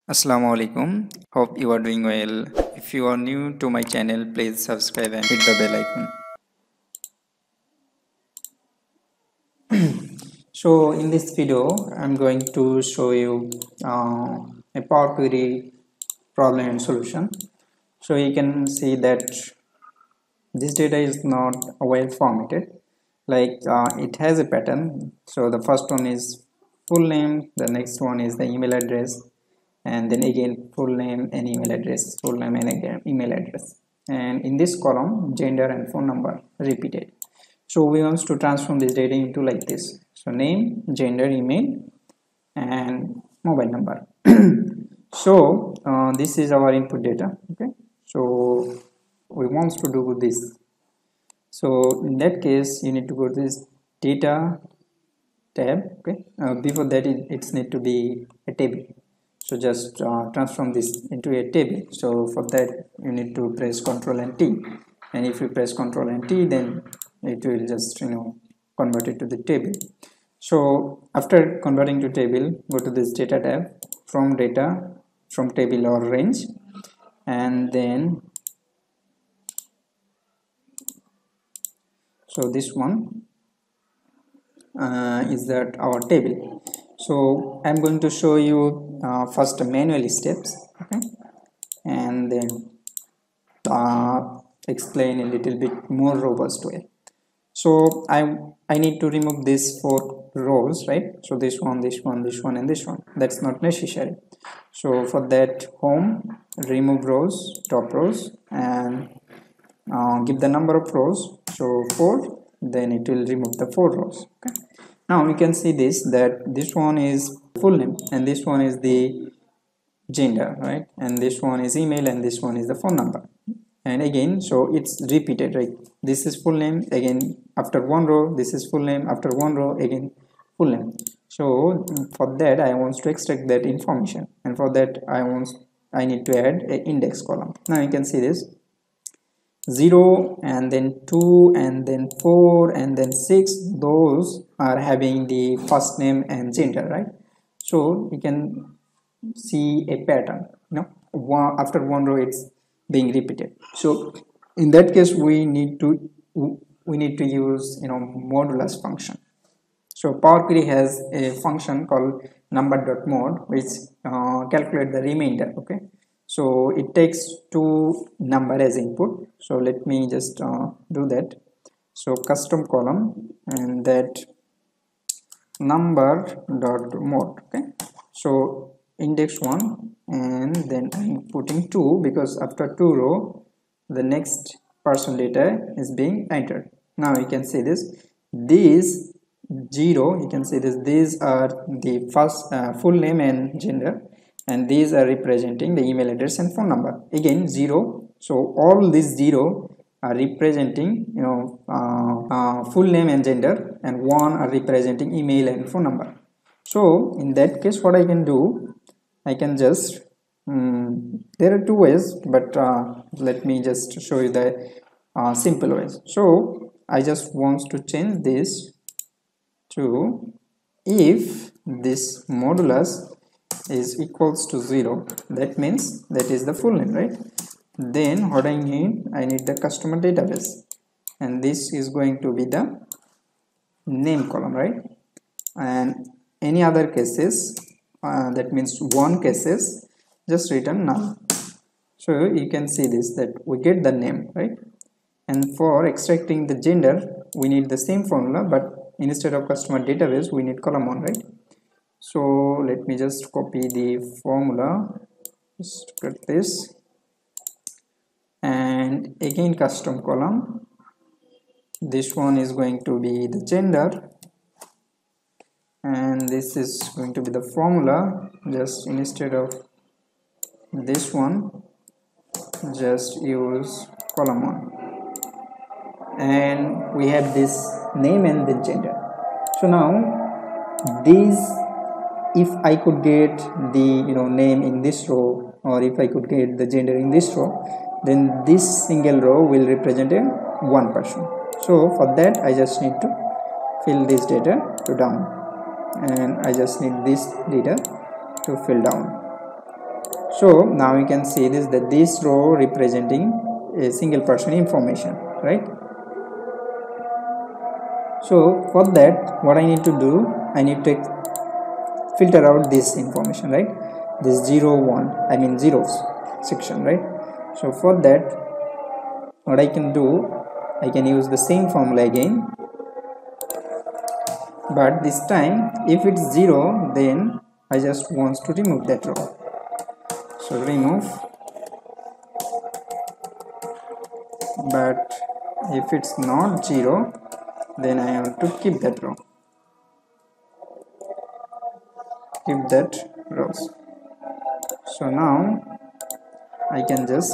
Assalamu alaikum. Hope you are doing well. If you are new to my channel, please subscribe and hit the bell icon. So in this video, I'm going to show you a Power Query problem and solution. So you can see that this data is not well formatted. Like it has a pattern. So the first one is full name, the next one is the email address, and then again full name and email address, full name and again email address, and in this column gender and phone number repeated. So we want to transform this data into like this. So name, gender, email, and mobile number. So this is our input data. Okay, so we want to do this. So in that case you need to go to this data tab. Okay, before that it's need to be a table. So just transform this into a table. So for that you need to press Ctrl and T, and if you press Ctrl and T, then it will just convert it to the table. So after converting to table, go to this data tab, from data, from table or range, and then so this one is that our table. So I'm going to show you first manual steps, okay, and then explain a little bit more robust way. So I need to remove these 4 rows, right? So this one, this one, this one, and this one. That's not necessary. So for that, home, remove rows, top rows, and give the number of rows. So 4. Then it will remove the 4 rows. Okay. Now we can see this, that this one is full name and this one is the gender, right? And this one is email and this one is the phone number. And again, so it's repeated, right? This is full name, again after one row, this is full name, after one row, again full name. So for that I want to extract that information, and for that I need to add an index column. Now you can see this 0 and then 2 and then 4 and then 6, those are having the first name and gender, right? So you can see a pattern, after one row it's being repeated. So in that case we need to use modulus function. So Power Query has a function called number.mod, which calculate the remainder. Okay, so it takes 2 number as input. So let me just do that. So custom column and that number.mod. Okay, so index 1 and then I'm putting 2 because after 2 row the next person data is being entered. Now you can see this, these 0, you can see this, these are the first full name and gender, and these are representing the email address and phone number. Again 0, so all these 0 are representing full name and gender, and 1 are representing email and phone number. So in that case what I can do, I can just there are 2 ways, but let me just show you the simple ways. So I just want to change this to, if this modulus is equals to 0, that means that is the full name, right? Then what I need the customer database, and this is going to be the name column, right? And any other cases, that means 1 cases, just return null. So you can see this, that we get the name, right? And for extracting the gender we need the same formula, but instead of customer database we need column 1, right? So let me just copy the formula, just cut this, and again custom column, this one is going to be the gender, and this is going to be the formula. Just instead of this one, just use column 1, and we have this name and the gender. So now these, if I could get the name in this row, or if I could get the gender in this row, then this single row will represent a 1 person. So for that I just need to fill this data to down, and I just need this data to fill down. So now you can see this row representing a single person information, right? So for that, what I need to do, I need to filter out this information, right? This 0 1, I mean zeros section, right? So for that, what I can do, I can use the same formula again, but this time if it's 0, then I just want to remove that row. So remove, but if it's not 0, then I have to keep that row, keep that rows. So now I can just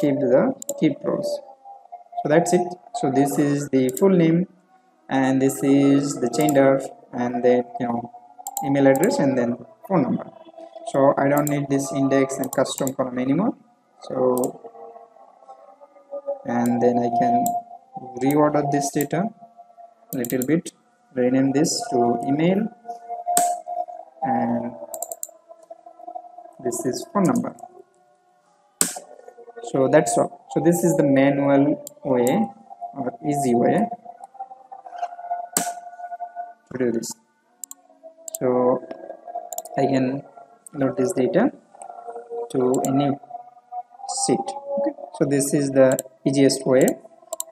keep rows. So that's it. So this is the full name, and this is the gender, and then email address, and then phone number. So I don't need this index and custom column anymore. So, and then I can reorder this data a little bit, rename this to email, and this is phone number. So that's all. So this is the manual way or easy way to do this. So I can load this data to any sheet. Okay, so this is the easiest way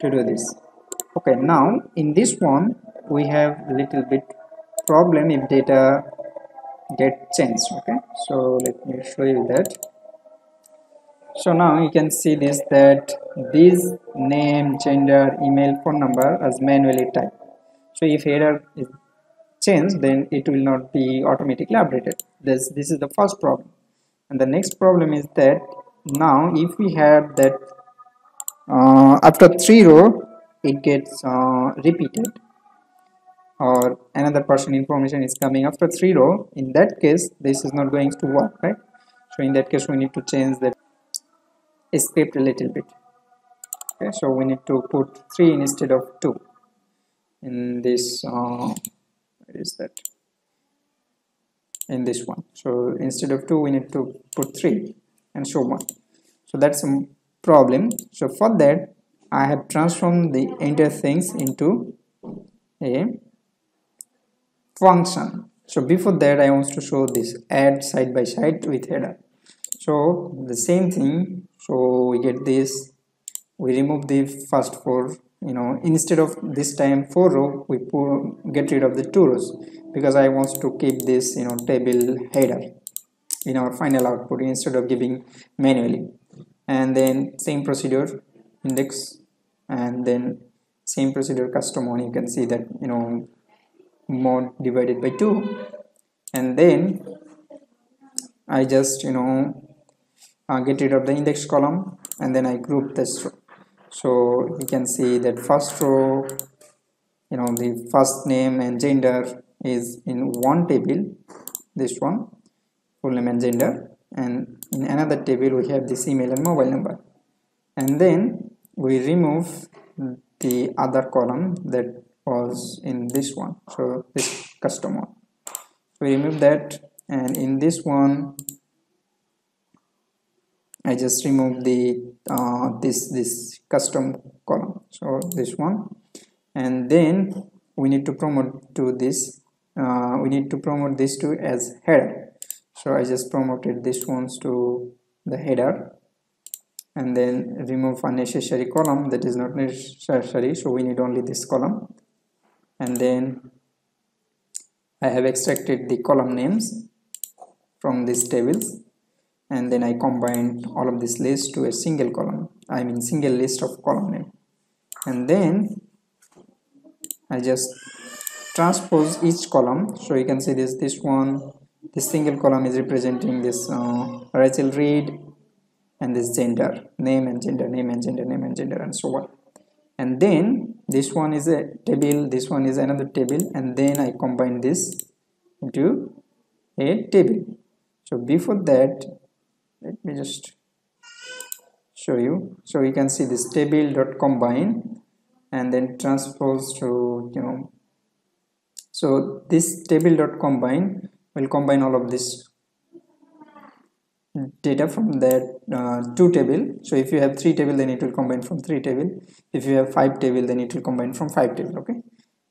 to do this. Okay, now in this one we have a little bit problem if data get changed. Okay, so let me show you that. So now you can see this, that this name, gender, email, phone number as manually typed. So if header is changed, then it will not be automatically updated. This is the first problem. And the next problem is that now if we have that after 3 row it gets repeated, or another person information is coming after 3 row, in that case this is not going to work, right? So in that case we need to change that script a little bit. Okay, so we need to put 3 instead of 2 in this where is that, in this one. So instead of 2 we need to put 3 and so on. So that's a problem. So for that I have transformed the entire things into a function. So before that I want to show this add side by side with header. So the same thing, so we get this, we remove the first 4, instead of this time 4 row we get rid of the 2 rows, because I want to keep this table header in our final output instead of giving manually. And then same procedure index, and then same procedure custom one. You can see that mod divided by 2, and then I just get rid of the index column, and then I group this row. So you can see that first row, the first name and gender is in one table, this one, full name and gender, and in another table we have this email and mobile number. And then we remove the other column that was in this one, so this custom one, we remove that, and in this one I just remove the this custom column, so this one. And then we need to promote to this, we need to promote this to as header. So I just promoted this ones to the header, and then remove unnecessary column that is not necessary, so we need only this column. And then I have extracted the column names from these tables, and then I combined all of this list to a single column, I mean single list of column name. And then I just transpose each column. So you can see this one, this single column is representing this Rachel Reed, and this gender, name and gender, name and gender, name and gender, and so on. And then this one is a table, this one is another table, and then I combine this into a table. So before that, let me just show you. So you can see this table dot combine, and then transpose to so this table dot combine will combine all of this data from that 2 table. So if you have 3 table, then it will combine from 3 table. If you have 5 table, then it will combine from 5 table. Okay,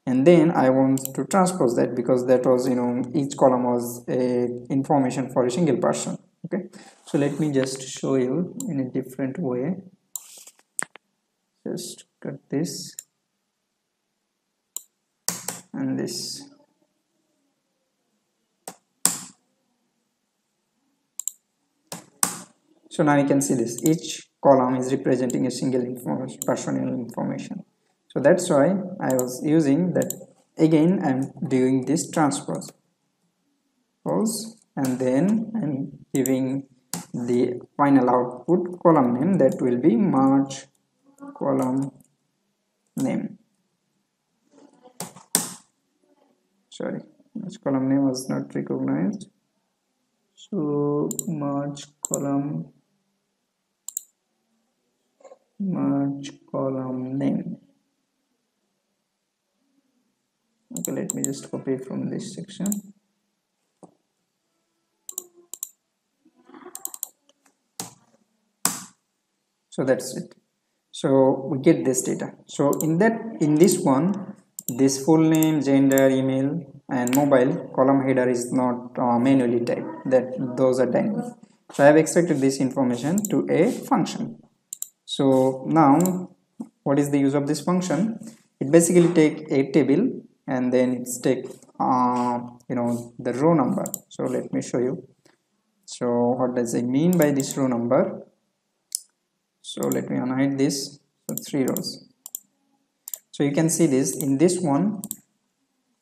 and then I want to transpose that, because that was, each column was a information for a single person. Okay, so let me just show you in a different way. Just cut this and this. So now you can see this, each column is representing a single personal information. So that's why I was using that. Again, I'm doing this transpose, and then I'm giving the final output column name, that will be March column name. Sorry, March column name was not recognized. So March column name. Okay, let me just copy it from this section. So that's it. So we get this data. So in this one, this full name, gender, email, and mobile column header is not manually typed, that those are dynamic. So I have extracted this information to a function. So now what is the use of this function? It basically take a table and then it's take the row number. So let me show you. So what does it mean by this row number? So let me unhide this. So 3 rows. So you can see this, in this one,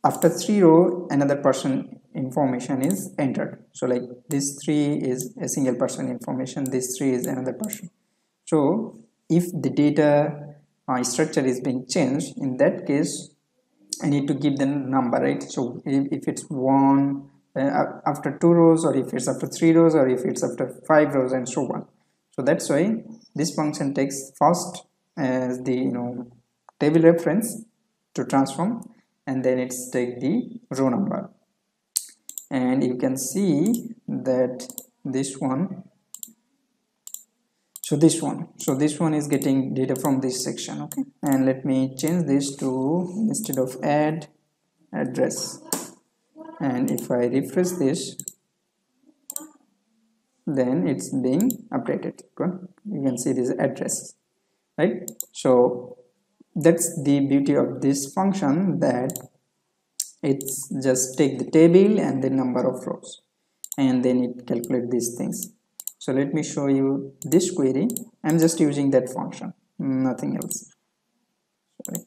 after 3 row another person information is entered. So like this 3 is a single person information, this 3 is another person. So if the data structure is being changed, in that case I need to give the number, right? So if it's 1 after 2 rows, or if it's after 3 rows, or if it's after 5 rows, and so on. So that's why this function takes first as the table reference to transform, and then it's take the row number. And you can see that this one, so this one is getting data from this section. Okay, and let me change this to, instead of add, address. And if I refresh this, then it's being updated. Good. You can see this address, right? So that's the beauty of this function, that it's just take the table and the number of rows, and then it calculate these things. So let me show you this query. I'm just using that function, nothing else. Sorry.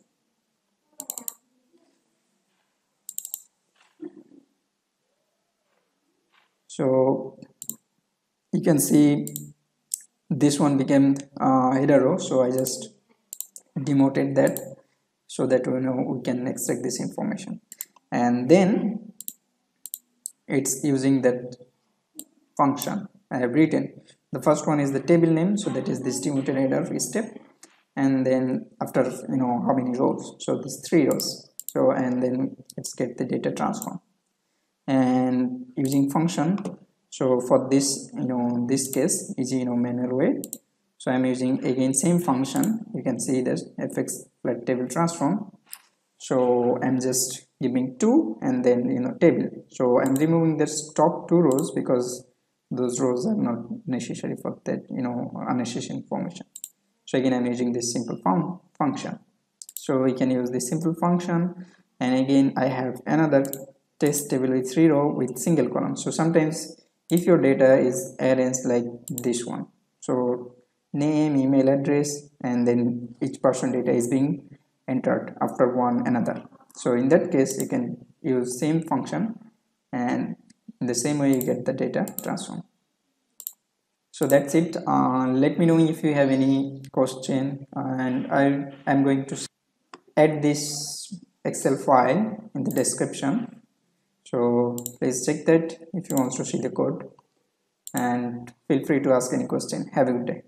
So you can see this one became header row, so I just demoted that, so that we can extract this information. And then it's using that function I have written. The first one is the table name, so that is this demoted header step, and then after how many rows, so this 3 rows. So and then let's get the data transform, and using function. So for this this case is manual way, so I'm using again same function. You can see this fx flat table transform. So I'm just giving 2 and then table. So I'm removing this top 2 rows because those rows are not necessary for that unnecessary information. So again I'm using this simple function. So we can use this simple function, and again I have another test table with 3 row with single column. So sometimes if your data is arranged like this one, so name, email address, and then each person data is being entered after one another. So in that case you can use same function, and in the same way you get the data transform. So that's it. Let me know if you have any question, and I'm going to add this Excel file in the description. So please check that if you want to see the code, and feel free to ask any question. Have a good day.